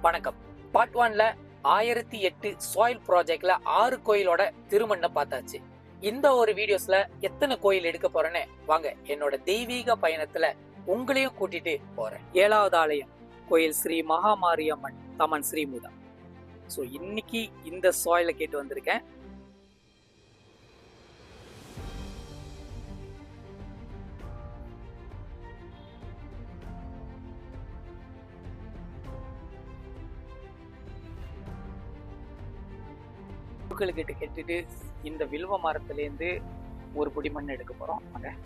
வணக்கம். Part 1ல 1008 soil ப்ராஜெக்ட்ல 6 கோயிலோட திருமண்ண பார்த்தாச்சு. இந்த ஒரு வீடியோஸ்ல எத்தனை கோயில் எடுக்க போறேன்னு வாங்க என்னோட தெய்வீக பயணத்துல உங்களையும் கூட்டிட்டு போறேன். 7வது ஆலயம் கோயில் ஸ்ரீ மகாமாரியம்மன் தமன் ஸ்ரீமுதா. ஸோ இன்னைக்கு இந்த சாயில கேட்டு வந்திருக்கேன். கிட்ட கேட்டுட்டு இந்த வில்வ மரத்திலேருந்து ஒரு பொடி மண் எடுக்க போறோம். அங்க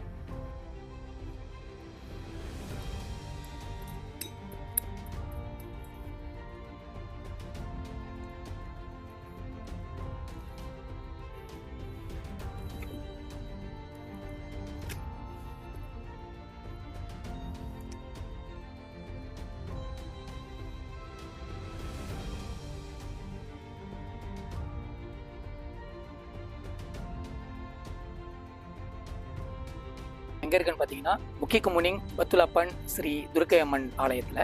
எங்க இருக்குன்னு பார்த்தீங்கன்னா முக்கிக்குமுனிங் பத்துலப்பன் ஸ்ரீ துர்க்கை அம்மன் ஆலயத்தில்.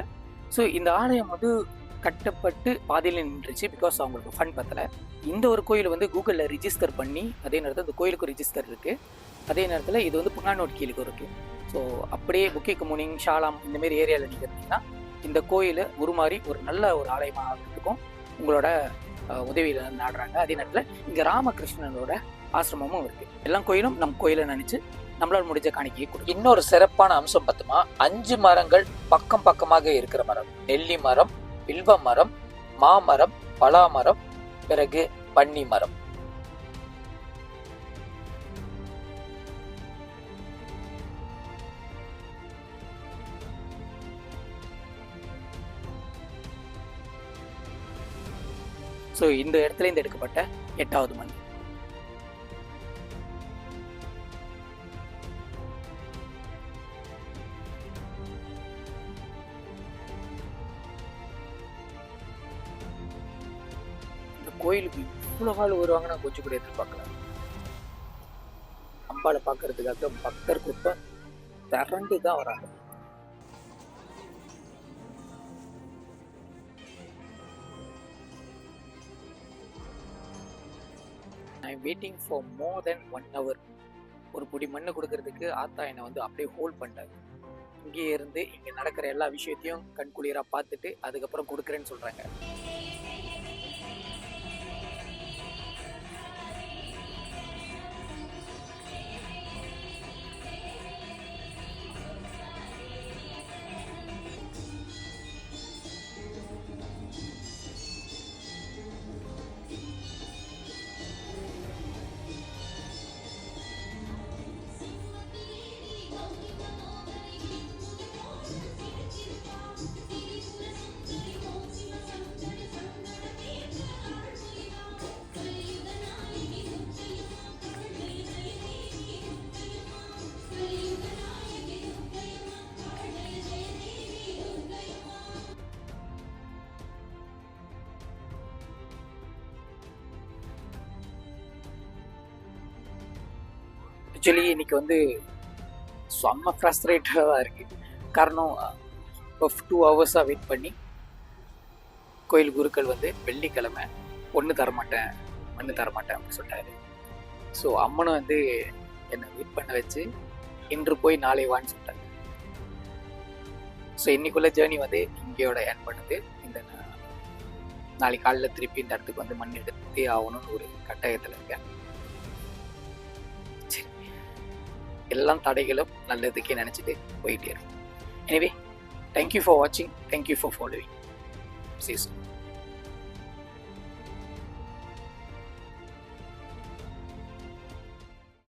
ஸோ இந்த ஆலயம் வந்து கட்டப்பட்டு பாதியில் நின்றுச்சு. பிகாஸ் அவங்களுக்கு ஃபண்ட் பத்தலை. இந்த ஒரு கோயில் வந்து கூகுளில் ரிஜிஸ்டர் பண்ணி அதே நேரத்தில் இந்த கோயிலுக்கு ரிஜிஸ்டர் இருக்குது. அதே நேரத்தில் இது வந்து புங்கானோட் கீழுக்கும் இருக்குது. ஸோ அப்படியே முக்கிக்குமுனிங் ஷாலாம் இந்தமாரி ஏரியாவில் நீங்கள் இருந்தீங்கன்னா இந்த கோயில் உருமாறி ஒரு நல்ல ஒரு ஆலயமாக இருக்கும். உங்களோட உதவியில் நாடுறாங்க. அதே நேரத்தில் இங்கே ராமகிருஷ்ணனோட ஆசிரமமும் இருக்குது. எல்லா கோயிலும் நம் கோயிலை நினச்சி நம்மளால் முடிஞ்ச காணிக்கையை கொடுக்கும். இன்னொரு சிறப்பான அம்சம் பார்த்தோமா, 5 மரங்கள் பக்கம் பக்கமாக இருக்கிற மரம். நெல்லி மரம், வில்வ மரம், மாமரம், பலாமரம், பிறகு பன்னி மரம். ஸோ இந்த இடத்துல இருந்து எடுக்கப்பட்ட 8வது மண். கோயிலுக்கு இவ்வளவு ஆள் வருவாங்கன்னா கொஞ்சம் கூட எதிர்பார்க்கலாம். அம்பாளை பார்க்கறதுக்காக பக்தர் கூட்டம் திரண்டு தான் வராங்க. ஐ waiting for more then 1 hour. ஒரு பொடி மண்ணு கொடுக்கறதுக்கு ஆத்தா என்னை வந்து அப்படியே ஹோல்ட் பண்ணாங்க. இங்கே இருந்து இங்கே நடக்கிற எல்லா விஷயத்தையும் கண்குளிராக பார்த்துட்டு அதுக்கப்புறம் கொடுக்குறேன்னு சொல்றாங்க. ஆக்சுவலி இன்னைக்கு வந்து செம்ம ஃப்ரஸ்ட்ரேட்டடாக தான் இருக்குது. காரணம் 2 hours வெயிட் பண்ணி கோயில் குருக்கள் வந்து வெள்ளிக்கிழமை மண்ணு தரமாட்டேன் அப்படின்னு சொல்லிட்டாரு. ஸோ அம்மனும் வந்து என்னை வெயிட் பண்ண வச்சு இன்று போய் நாளை வான்னு சொல்லிட்டாங்க. ஸோ இன்னைக்குள்ள ஜேர்னி வந்து இங்கேயோட ஏன் பண்ணுது. இந்த நாளைக்கு காலையில் திருப்பி இந்த இடத்துக்கு வந்து மண் எடுத்தே ஆகணும்னு ஒரு கட்டாயத்தில் இருக்கேன். எல்லாம் தடைகளும் நல்லதுக்கே நினச்சிட்டு போயிட்டே இருக்கும். எனிவே, தேங்க்யூ ஃபார் வாட்சிங், thank you for following. See you soon.